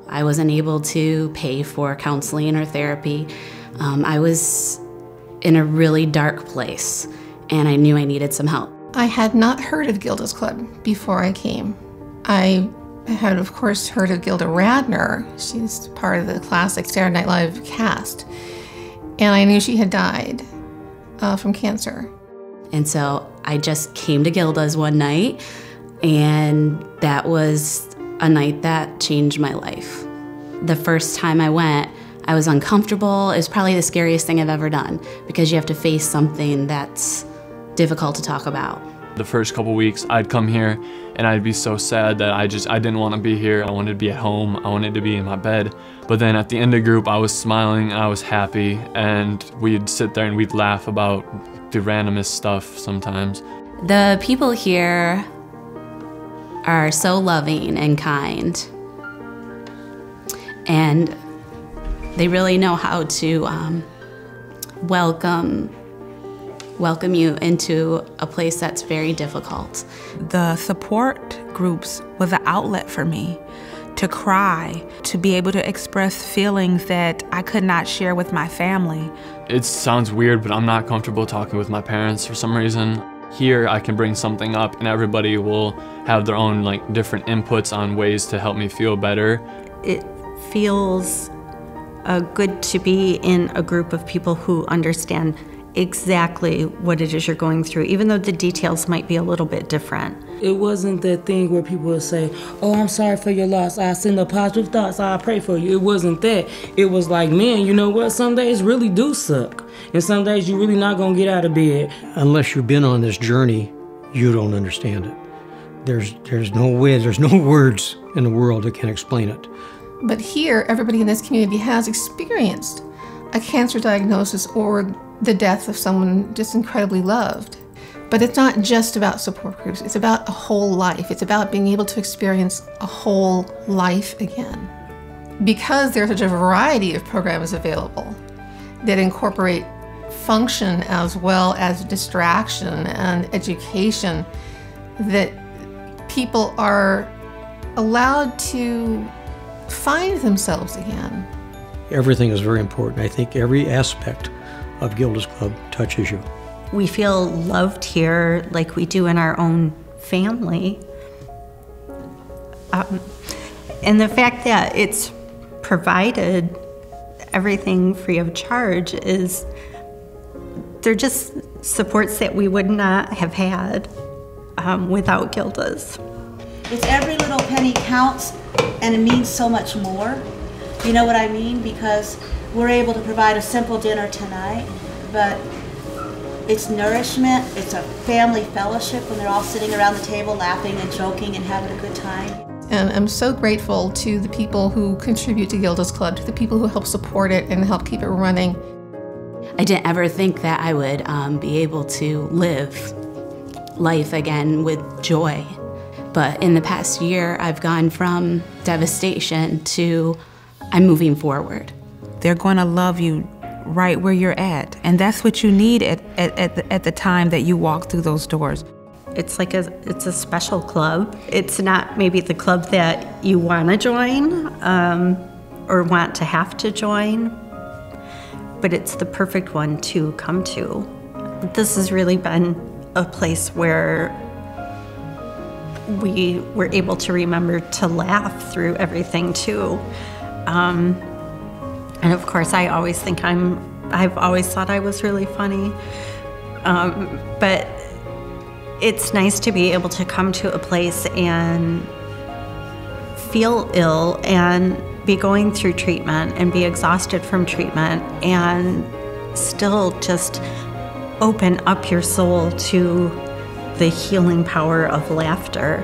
I wasn't able to pay for counseling or therapy. I was in a really dark place, and I knew I needed some help. I had not heard of Gilda's Club before I came. I had, of course, heard of Gilda Radner. She's part of the classic Saturday Night Live cast. And I knew she had died from cancer. And so I just came to Gilda's one night, and that was a night that changed my life. The first time I went, I was uncomfortable. It was probably the scariest thing I've ever done because you have to face something that's difficult to talk about. The first couple weeks, I'd come here and I'd be so sad that I didn't want to be here. I wanted to be at home. I wanted to be in my bed. But then at the end of group, I was smiling and I was happy, and we'd sit there and we'd laugh about the randomest stuff sometimes. The people here are so loving and kind, and they really know how to welcome you into a place that's very difficult. The support groups was an outlet for me to cry, to be able to express feelings that I could not share with my family. It sounds weird, but I'm not comfortable talking with my parents for some reason. Here I can bring something up and everybody will have their own different inputs on ways to help me feel better. It feels good to be in a group of people who understand exactly what it is you're going through, even though the details might be a little bit different. It wasn't that thing where people would say, oh, I'm sorry for your loss, I send the positive thoughts, I pray for you. It wasn't that. It was like, man, you know what, some days really do suck. And some days you're really not gonna get out of bed. Unless you've been on this journey, you don't understand it. There's no way, there's no words in the world that can explain it. But here, everybody in this community has experienced a cancer diagnosis or the death of someone just incredibly loved. But it's not just about support groups, it's about a whole life. It's about being able to experience a whole life again. Because there's such a variety of programs available that incorporate function as well as distraction and education, that people are allowed to find themselves again. Everything is very important. I think every aspect of Gilda's Club touches you. We feel loved here like we do in our own family. And the fact that it's provided everything free of charge is, they're just supports that we would not have had without Gilda's. It's every little penny counts, and it means so much more. You know what I mean? Because we're able to provide a simple dinner tonight, but it's nourishment, it's a family fellowship when they're all sitting around the table laughing and joking and having a good time. And I'm so grateful to the people who contribute to Gilda's Club, to the people who help support it and help keep it running. I didn't ever think that I would be able to live life again with joy. But in the past year, I've gone from devastation to I'm moving forward. They're going to love you right where you're at, and that's what you need at the time that you walk through those doors. It's like it's a special club. It's not maybe the club that you want to join or want to have to join, but it's the perfect one to come to. This has really been a place where we were able to remember to laugh through everything too. And of course, I always think I've always thought I was really funny. But it's nice to be able to come to a place and feel ill and be going through treatment and be exhausted from treatment and still just open up your soul to the healing power of laughter.